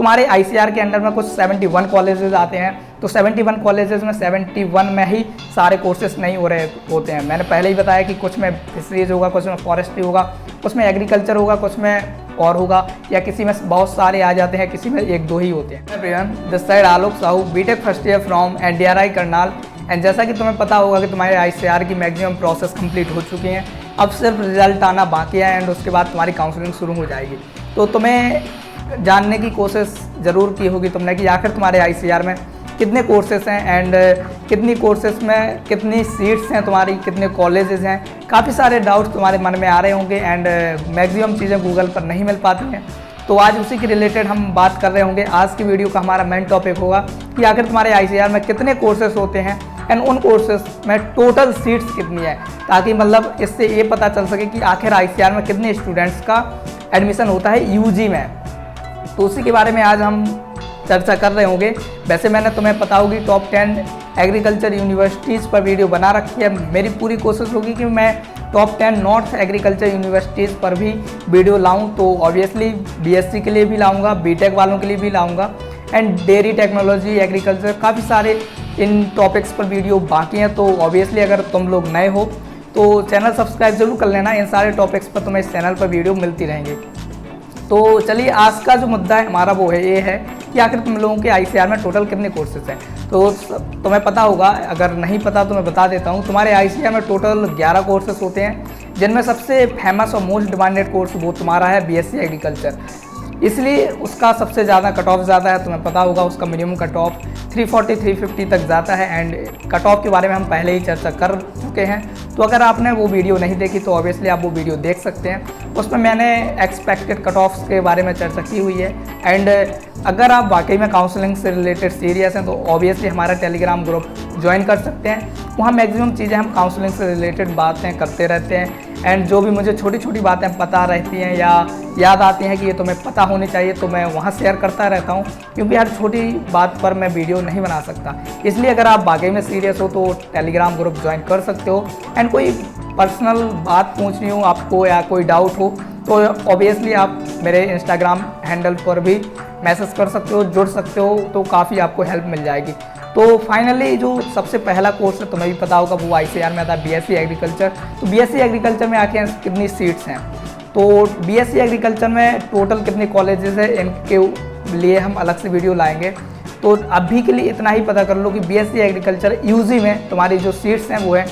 हमारे आईसीआर के अंडर में कुछ 71 कॉलेजेस आते हैं, तो 71 कॉलेजेस में 71 में ही सारे कोर्सेज नहीं हो रहे होते हैं। मैंने पहले ही बताया कि कुछ में फिशरीज होगा, कुछ में फॉरेस्ट्री होगा, कुछ में एग्रीकल्चर होगा, कुछ में और होगा, या किसी में बहुत सारे आ जाते हैं, किसी में 1-2 ही होते हैं। This side Alok Sahu, BTech first year from NDRI Karnal. And जैसा कि तुम्हें पता होगा कि तुम्हारे आईसीआर की मैक्सिमम प्रोसेस कंप्लीट हो चुकी हैं, अब सिर्फ रिजल्ट आना बाकी है एंड उसके बाद तुम्हारी काउंसलिंग शुरू हो जाएगी। तो तुम्हें जानने की कोशिश ज़रूर की होगी तुमने कि आखिर तुम्हारे आईसीआर में कितने कोर्सेस हैं एंड कितनी कोर्सेस में कितनी सीट्स हैं तुम्हारी, कितने कॉलेजेस हैं। काफ़ी सारे डाउट्स तुम्हारे मन में आ रहे होंगे एंड मैक्सिमम चीज़ें गूगल पर नहीं मिल पाती हैं। तो आज उसी के रिलेटेड हम बात कर रहे होंगे। आज की वीडियो का हमारा मेन टॉपिक होगा कि आखिर तुम्हारे आईसीआर में कितने कोर्सेस होते हैं एंड उन कोर्सेस में टोटल सीट्स कितनी है, ताकि मतलब इससे ये पता चल सके कि आखिर आईसीआर में कितने स्टूडेंट्स का एडमिशन होता है यूजी में। तो उसी के बारे में आज हम चर्चा कर रहे होंगे। वैसे मैंने तुम्हें पता होगी टॉप 10 एग्रीकल्चर यूनिवर्सिटीज़ पर वीडियो बना रखी है। मेरी पूरी कोशिश होगी कि मैं टॉप 10 नॉर्थ एग्रीकल्चर यूनिवर्सिटीज़ पर भी वीडियो लाऊं। तो ऑब्वियसली बीएससी के लिए भी लाऊंगा, बीटेक वालों के लिए भी लाऊंगा एंड डेयरी टेक्नोलॉजी, एग्रीकल्चर, काफ़ी सारे इन टॉपिक्स पर वीडियो बाकी हैं। तो ऑब्वियसली अगर तुम लोग नए हो तो चैनल सब्सक्राइब जरूर कर लेना। इन सारे टॉपिक्स पर तुम्हें इस चैनल पर वीडियो मिलती रहेंगी। तो चलिए, आज का जो मुद्दा है हमारा वो है ये है कि आखिर तुम लोगों के आईसीआर में टोटल कितने कोर्सेज हैं। तो तुम्हें पता होगा, अगर नहीं पता तो मैं बता देता हूँ। तुम्हारे आईसीआर में टोटल 11 कोर्सेज होते हैं, जिनमें सबसे फेमस और मोस्ट डिमांडेड कोर्स वो तुम्हारा है बीएससी एग्रीकल्चर। इसलिए उसका सबसे ज़्यादा कट ऑफ ज़्यादा है। तुम्हें पता होगा उसका मिनिमम कट ऑफ 340-350 तक जाता है एंड कट ऑफ के बारे में हम पहले ही चर्चा कर चुके हैं। तो अगर आपने वो वीडियो नहीं देखी तो ऑब्वियसली आप वो वीडियो देख सकते हैं। उसमें मैंने एक्सपेक्टेड कट ऑफ्स के बारे में चर्चा की हुई है एंड अगर आप वाकई में काउंसलिंग से रिलेटेड सीरियस हैं तो ऑब्वियसली हमारा टेलीग्राम ग्रुप ज्वाइन कर सकते हैं। वहाँ मैक्सिमम चीज़ें हम काउंसलिंग से रिलेटेड बातें करते रहते हैं एंड जो भी मुझे छोटी छोटी बातें पता रहती हैं या याद आती हैं कि ये तुम्हें पता होनी चाहिए, तो मैं वहाँ शेयर करता रहता हूँ, क्योंकि हर छोटी बात पर मैं वीडियो नहीं बना सकता। इसलिए अगर आप वाकई में सीरियस हो तो टेलीग्राम ग्रुप ज्वाइन कर सकते हो एंड कोई पर्सनल बात पूछनी हो आपको या कोई डाउट हो तो ऑब्वियसली आप मेरे इंस्टाग्राम हैंडल पर भी मैसेज कर सकते हो, जुड़ सकते हो, तो काफ़ी आपको हेल्प मिल जाएगी। तो फाइनली जो सबसे पहला कोर्स है तुम्हें भी पता होगा वो आईसीआर में आता है बीएससी एग्रीकल्चर। तो बीएससी एग्रीकल्चर में आखिर कितनी सीट्स हैं, तो बीएससी एग्रीकल्चर में टोटल कितने कॉलेजेस हैं इनके लिए हम अलग से वीडियो लाएंगे। तो अभी के लिए इतना ही पता कर लो कि बीएससी एग्रीकल्चर यूजी में तुम्हारी जो सीट्स हैं वो है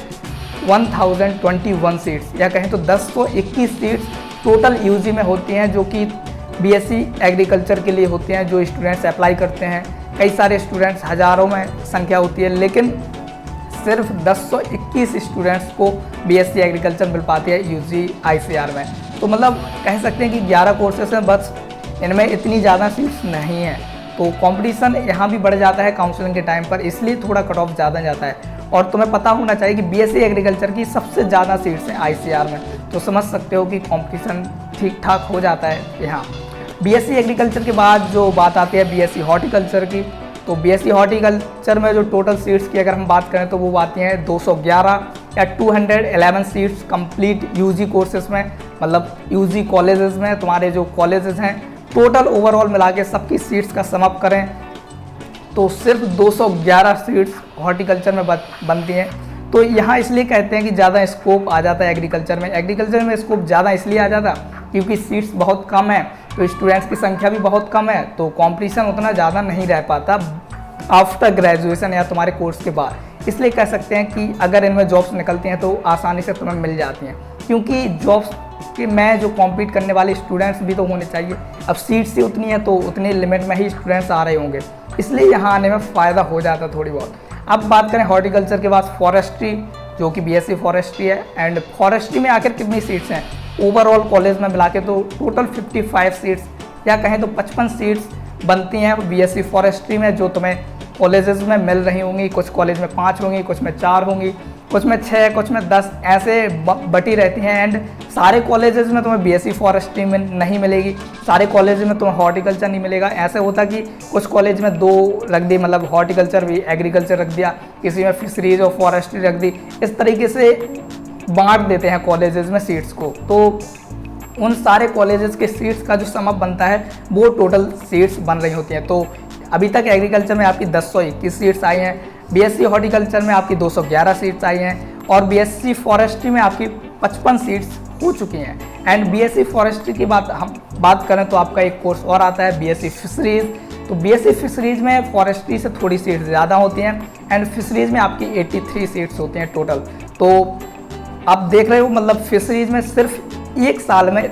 1021 सीट्स, या कहें तो 1021 सीट्स टोटल यूजी में होती हैं, जो कि बीएससी एग्रीकल्चर के लिए होते हैं। जो स्टूडेंट्स अप्लाई करते हैं, कई सारे स्टूडेंट्स, हज़ारों में संख्या होती है, लेकिन सिर्फ 1021 स्टूडेंट्स को बीएससी एग्रीकल्चर मिल पाती है यूजी आईसीआर में। तो मतलब कह सकते हैं कि 11 कोर्सेस हैं, बस इनमें इतनी ज़्यादा सीट्स नहीं हैं। तो कंपटीशन यहाँ भी बढ़ जाता है काउंसलिंग के टाइम पर, इसलिए थोड़ा कट ऑफ ज़्यादा जाता है। और तुम्हें पता होना चाहिए कि बीएससी एग्रीकल्चर की सबसे ज़्यादा सीट्स हैं आईसीआर में, तो समझ सकते हो कि कंपटीशन ठीक ठाक हो जाता है यहाँ। बीएससी एग्रीकल्चर के बाद जो बात आती है बीएससी हॉर्टिकल्चर की, तो बीएससी हॉर्टिकल्चर में जो टोटल सीट्स की अगर हम बात करें तो वो आती हैं 211 या 211 सीट्स कंप्लीट यूजी कोर्सेज में, मतलब यूजी कॉलेजेस में। तुम्हारे जो कॉलेजेस हैं टोटल ओवरऑल मिला के सबकी सीट्स का सम अप करें तो सिर्फ 211 सीट्स हॉर्टिकल्चर में बनती हैं। तो यहाँ इसलिए कहते हैं कि ज़्यादा स्कोप आ जाता है एग्रीकल्चर में। एग्रीकल्चर में स्कोप ज़्यादा इसलिए आ जाता क्योंकि सीट्स बहुत कम है, तो स्टूडेंट्स की संख्या भी बहुत कम है, तो कंपटीशन उतना ज़्यादा नहीं रह पाता आफ्टर ग्रेजुएशन या तुम्हारे कोर्स के बाद। इसलिए कह सकते हैं कि अगर इनमें जॉब्स निकलती हैं तो आसानी से तुम्हें मिल जाती हैं, क्योंकि जॉब्स के में जो कॉम्पीट करने वाले स्टूडेंट्स भी तो होने चाहिए। अब सीट्स ही उतनी है तो उतनी लिमिट में ही स्टूडेंट्स आ रहे होंगे, इसलिए यहाँ आने में फ़ायदा हो जाता थोड़ी बहुत। अब बात करें हॉर्टिकल्चर के बाद फॉरेस्ट्री, जो कि बीएससी फॉरेस्ट्री है। एंड फॉरेस्ट्री में आखिर कितनी सीट्स हैं ओवरऑल कॉलेज में मिला के, तो टोटल 55 सीट्स या कहें तो 55 सीट्स बनती हैं बीएससी फॉरेस्ट्री में, जो तुम्हें कॉलेजेस में मिल रही होंगी। कुछ कॉलेज में 5 होंगी, कुछ में 4 होंगी, कुछ में 6, कुछ में 10, ऐसे बटी रहती हैं। एंड सारे कॉलेजेस में तुम्हें बीएससी फॉरेस्ट्री में नहीं मिलेगी, सारे कॉलेज में तुम्हें हॉर्टिकल्चर नहीं मिलेगा। ऐसे होता कि कुछ कॉलेज में 2 रख दी, मतलब हॉर्टिकल्चर भी एग्रीकल्चर रख दिया, किसी में फिशरीज और फॉरेस्ट्री रख दी। इस तरीके से बांट देते हैं कॉलेजेस में सीट्स को। तो उन सारे कॉलेजेस के सीट्स का जो सम अप बनता है वो टोटल सीट्स बन रही होती हैं। तो अभी तक एग्रीकल्चर में आपकी 1021 सीट्स आई हैं, बीएससी हॉर्टिकल्चर में आपकी 211 सीट्स आई हैं और बीएससी फॉरेस्ट्री में आपकी 55 सीट्स हो चुकी हैं। एंड बीएससी फॉरेस्ट्री की हम बात करें तो आपका एक कोर्स और आता है बीएससी फिशरीज़। तो बीएससी फिशरीज़ में फॉरेस्ट्री से थोड़ी सीट्स ज़्यादा होती हैं एंड फिशरीज़ में आपकी 83 सीट्स होती हैं टोटल। तो आप देख रहे हो मतलब फिशरीज़ में सिर्फ एक साल में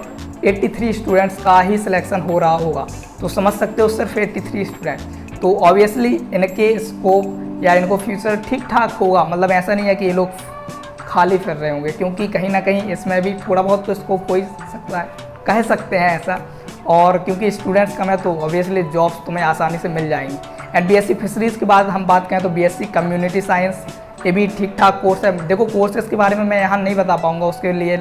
83 स्टूडेंट्स का ही सिलेक्शन हो रहा होगा। तो समझ सकते हो सिर्फ 83 स्टूडेंट। तो ऑब्वियसली इनके स्कोप या इनको फ्यूचर ठीक ठाक होगा, मतलब ऐसा नहीं है कि ये लोग खाली फिर रहे होंगे, क्योंकि कहीं ना कहीं इसमें भी थोड़ा बहुत तो स्कोप हो ही सकता है, कह सकते हैं ऐसा। और क्योंकि स्टूडेंट्स कम है तो ऑब्वियसली जॉब्स तुम्हें आसानी से मिल जाएंगी। एंड बीएससी फिशरीज़ के बाद हम बात करें तो बीएससी कम्युनिटी साइंस, ये भी ठीक ठाक कोर्स है। देखो कोर्सेज़ के बारे में मैं यहाँ नहीं बता पाऊँगा, उसके लिए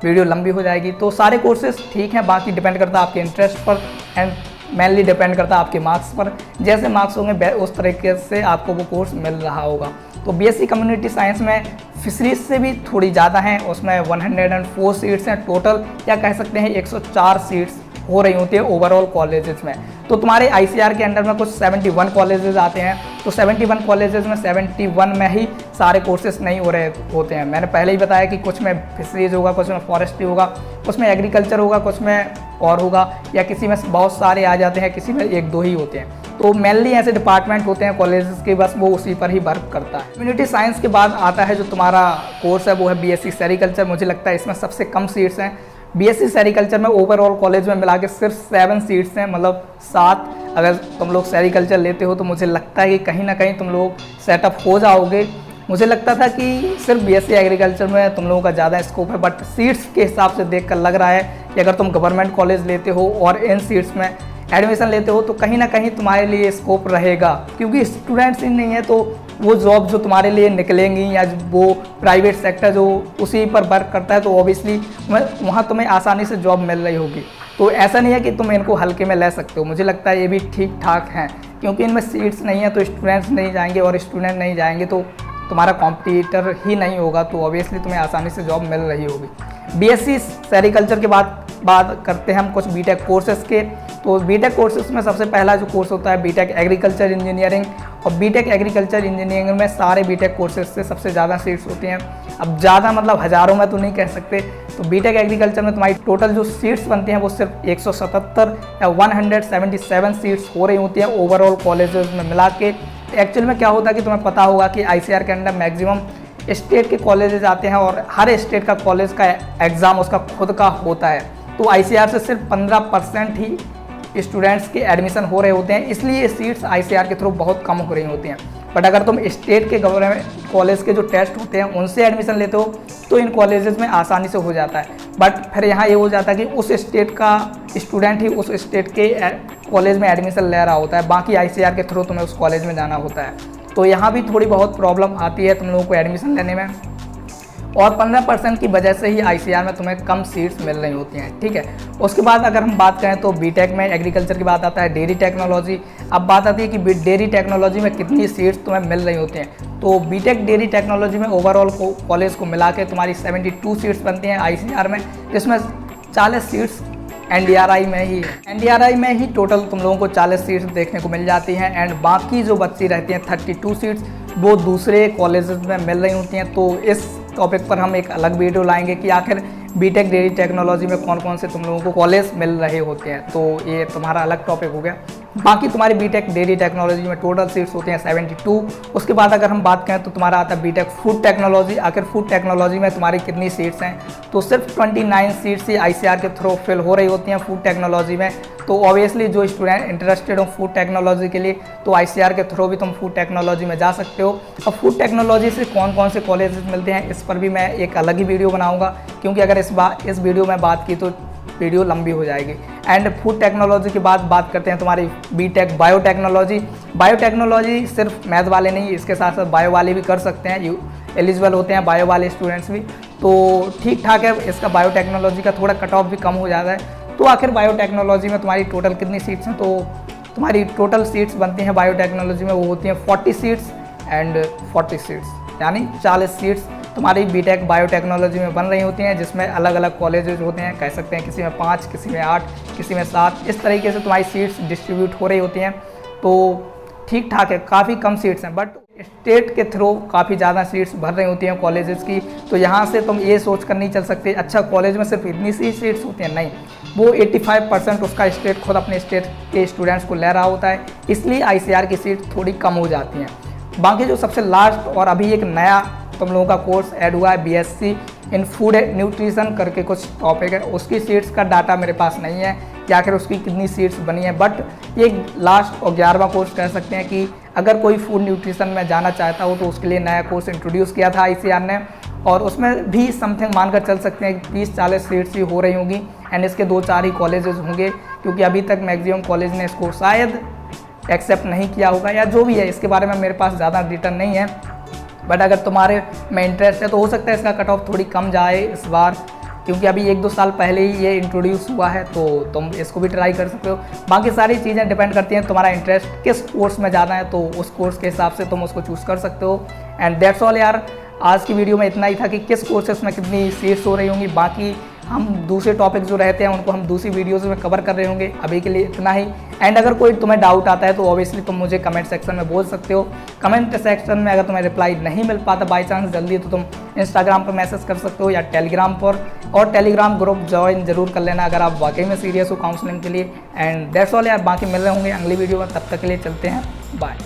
वीडियो लंबी हो जाएगी। तो सारे कोर्सेज ठीक हैं, बाकी डिपेंड करता है आपके इंटरेस्ट पर एंड मेनली डिपेंड करता है आपके मार्क्स पर। जैसे मार्क्स होंगे उस तरीके से आपको वो कोर्स मिल रहा होगा। तो बीएससी कम्युनिटी साइंस में फिशरीज से भी थोड़ी ज़्यादा हैं, उसमें 104 सीट्स हैं टोटल, या कह सकते हैं 104 सीट्स हो रही होती है ओवरऑल कॉलेजेस में। तो तुम्हारे आईसीआर के अंडर में कुछ 71 कॉलेजेस आते हैं। तो 71 कॉलेजेस में 71 में ही सारे कोर्सेज नहीं हो रहे होते हैं। मैंने पहले ही बताया कि कुछ में फिशरीज होगा, कुछ में फॉरेस्ट्री होगा, कुछ में एग्रीकल्चर होगा, कुछ में और होगा, या किसी में बहुत सारे आ जाते हैं, किसी में एक दो ही होते हैं। तो मेनली ऐसे डिपार्टमेंट होते हैं कॉलेजेस के, बस वो उसी पर ही वर्क करता है। कम्युनिटी साइंस के बाद आता है जो तुम्हारा कोर्स है वो है बीएससी सेरिकल्चर। मुझे लगता है इसमें सबसे कम सीट्स हैं। बीएससी सेरिकल्चर में ओवरऑल कॉलेज में मिला के सिर्फ 7 सीट्स हैं, मतलब 7। अगर तुम लोग सेरिकल्चर लेते हो तो मुझे लगता है कि कहीं ना कहीं तुम लोग सेटअप हो जाओगे। मुझे लगता था कि सिर्फ बीएससी एग्रीकल्चर में तुम लोगों का ज़्यादा स्कोप है, बट सीट्स के हिसाब से देखकर लग रहा है कि अगर तुम गवर्नमेंट कॉलेज लेते हो और इन सीट्स में एडमिशन लेते हो तो कहीं ना कहीं तुम्हारे लिए स्कोप रहेगा, क्योंकि स्टूडेंट्स ही नहीं है तो वो जॉब जो तुम्हारे लिए निकलेंगी या वो प्राइवेट सेक्टर जो उसी पर वर्क करता है तो ऑब्वियसली वहाँ तुम्हें आसानी से जॉब मिल रही होगी। तो ऐसा नहीं है कि तुम इनको हल्के में ले सकते हो। मुझे लगता है ये भी ठीक ठाक हैं, क्योंकि इनमें सीट्स नहीं है तो स्टूडेंट्स नहीं जाएंगे, और स्टूडेंट नहीं जाएंगे तो तुम्हारा कॉम्पिटिटर ही नहीं होगा, तो ऑब्वियसली तुम्हें आसानी से जॉब मिल रही होगी। बीएससी सेरिकल्चर के बाद बात करते हैं हम कुछ बीटेक कोर्सेज़ के। तो बीटेक कोर्सेज़ में सबसे पहला जो कोर्स होता है बीटेक एग्रीकल्चर इंजीनियरिंग, और बीटेक एग्रीकल्चर इंजीनियरिंग में सारे बीटेक कोर्सेज से सबसे ज़्यादा सीट्स होती हैं। अब ज़्यादा मतलब हज़ारों में तो नहीं कह सकते। तो बीटेक एग्रीकल्चर में तुम्हारी टोटल जो सीट्स बनती हैं वो सिर्फ 177 या 177 सीट्स हो रही होती हैं ओवरऑल कॉलेजेस में मिला के। एक्चुअल में क्या होता है कि तुम्हें पता होगा कि आईसीआर के अंदर मैक्सिमम स्टेट के कॉलेजेस आते हैं और हर स्टेट का कॉलेज का एग्ज़ाम उसका खुद का होता है। तो आईसीआर से सिर्फ 15% ही स्टूडेंट्स के एडमिशन हो रहे होते हैं, इसलिए सीट्स आईसीआर के थ्रू बहुत कम हो रही होती हैं। बट अगर तुम स्टेट के गवर्नमेंट कॉलेज के जो टेस्ट होते हैं उनसे एडमिशन लेते हो तो इन कॉलेजेस में आसानी से हो जाता है। बट फिर यहाँ ये हो जाता है कि उस स्टेट का स्टूडेंट ही उस स्टेट के कॉलेज में एडमिशन ले रहा होता है, बाकी आईसीआर के थ्रू तुम्हें उस कॉलेज में जाना होता है। तो यहाँ भी थोड़ी बहुत प्रॉब्लम आती है तुम लोगों को एडमिशन लेने में, और 15% की वजह से ही आईसीआर में तुम्हें कम सीट्स मिल रही होती हैं। ठीक है, उसके बाद अगर हम बात करें तो बीटेक में एग्रीकल्चर की बात आता है डेयरी टेक्नोलॉजी। अब बात आती है कि डेयरी टेक्नोलॉजी में कितनी सीट्स तुम्हें मिल रही होती हैं। तो बीटेक डेयरी टेक्नोलॉजी में ओवरऑल कॉलेज को मिला के तुम्हारी 72 सीट्स बनती हैं आईसीआर में, जिसमें 40 सीट्स एनडीआरआई में ही एनडीआरआई में ही टोटल तुम लोगों को 40 सीट्स देखने को मिल जाती हैं। एंड बाकी जो बच्ची रहती हैं 32 सीट्स वो दूसरे कॉलेजेस में मिल रही होती हैं। तो इस टॉपिक पर हम एक अलग वीडियो लाएंगे कि आखिर बीटेक डेयरी टेक्नोलॉजी में कौन कौन से तुम लोगों को कॉलेज मिल रहे होते हैं। तो ये तुम्हारा अलग टॉपिक हो गया। बाकी तुम्हारी बीटेक डेयरी टेक्नोलॉजी में टोटल सीट्स होती हैं 72। उसके बाद अगर हम बात करें तो तुम्हारा आता है बीटेक फूड टेक्नोलॉजी। आखिर फूड टेक्नोलॉजी में तुम्हारी कितनी सीट्स हैं, तो सिर्फ 29 सीट्स ही आईसीआर के थ्रू फिल हो रही होती हैं फूड टेक्नोलॉजी में। तो ऑब्वियसली जो स्टूडेंट इंटरेस्टेड हो फूड टेक्नोलॉजी के लिए तो आईसीआर के थ्रू भी तुम फूड टेक्नोलॉजी में जा सकते हो। अब फूड टेक्नोलॉजी से कौन कौन से कॉलेजेस मिलते हैं इस पर भी मैं एक अलग ही वीडियो बनाऊंगा, क्योंकि अगर इस वीडियो में बात की तो वीडियो लंबी हो जाएगी। एंड फूड टेक्नोलॉजी के बाद बात करते हैं तुम्हारी बीटेक बायोटेक्नोलॉजी। बायोटेक्नोलॉजी सिर्फ मैथ वाले नहीं, इसके साथ साथ बायो वाले भी कर सकते हैं, एलिजिबल होते हैं बायो वाले स्टूडेंट्स भी। तो ठीक ठाक है, इसका बायोटेक्नोलॉजी का थोड़ा कट ऑफ भी कम हो जाता है। तो आखिर बायोटेक्नोलॉजी में तुम्हारी टोटल कितनी सीट्स हैं, तो तुम्हारी टोटल सीट्स बनती हैं बायोटेक्नोलॉजी में वो होती हैं 40 सीट्स एंड 40 सीट्स, यानी 40 सीट्स तुम्हारी बीटेक बायोटेक्नोलॉजी में बन रही होती हैं, जिसमें अलग अलग कॉलेजेस होते हैं, कह सकते हैं किसी में 5, किसी में 8, किसी में 7, इस तरीके से तुम्हारी सीट्स डिस्ट्रीब्यूट हो रही होती हैं। तो ठीक ठाक है, काफ़ी कम सीट्स हैं, बट स्टेट के थ्रू काफ़ी ज़्यादा सीट्स भर रही होती हैं कॉलेजेस की। तो यहाँ से तुम ये सोच कर नहीं चल सकते अच्छा कॉलेज में सिर्फ इतनी सी सीट्स होती हैं, नहीं, वो 85% उसका स्टेट खुद अपने स्टेट के स्टूडेंट्स को ले रहा होता है, इसलिए ICAR की सीट थोड़ी कम हो जाती हैं। बाकी जो सबसे लास्ट और अभी एक नया तुम लोगों का कोर्स ऐड हुआ है BSc इन फूड न्यूट्रिशन करके कुछ टॉपिक है, उसकी सीट्स का डाटा मेरे पास नहीं है कि आखिर उसकी कितनी सीट्स बनी है, बट ये लास्ट और 11वां कोर्स कह सकते हैं कि अगर कोई फूड न्यूट्रिशन में जाना चाहता हो तो उसके लिए नया कोर्स इंट्रोड्यूस किया था ICAR ने, और उसमें भी समथिंग मानकर चल सकते हैं कि 30-40 सीट्स ही हो रही होंगी एंड इसके 2-4 ही कॉलेजेस होंगे, क्योंकि अभी तक मैक्सिमम कॉलेज ने इसको शायद एक्सेप्ट नहीं किया होगा या जो भी है, इसके बारे में मेरे पास ज़्यादा डिटेल नहीं है। बट अगर तुम्हारे में इंटरेस्ट है तो हो सकता है इसका कट ऑफ थोड़ी कम जाए इस बार, क्योंकि अभी 1-2 साल पहले ही ये इंट्रोड्यूस हुआ है, तो तुम इसको भी ट्राई कर सकते हो। बाकी सारी चीज़ें डिपेंड करती हैं तुम्हारा इंटरेस्ट किस कोर्स में जाना है, तो उस कोर्स के हिसाब से तुम उसको चूज़ कर सकते हो। एंड दैट्स ऑल यार, आज की वीडियो में इतना ही था कि किस कोर्सेस में कितनी सीट्स हो रही होंगी। बाकी हम दूसरे टॉपिक जो रहते हैं उनको हम दूसरी वीडियोज़ में कवर कर रहे होंगे। अभी के लिए इतना ही। एंड अगर कोई तुम्हें डाउट आता है तो ऑब्वियसली तुम मुझे कमेंट सेक्शन में बोल सकते हो। कमेंट सेक्शन में अगर तुम्हें रिप्लाई नहीं मिल पाता बाई चांस जल्दी, तो तुम इंस्टाग्राम पर मैसेज कर सकते हो या टेलीग्राम पर, और टेलीग्राम ग्रुप ज्वाइन जरूर कर लेना अगर आप वाकई में सीरियस हो काउंसलिंग के लिए। एंड दैट्स ऑल यार, बाकी मिल रहे होंगे अगली वीडियो में, तब तक के लिए चलते हैं, बाय।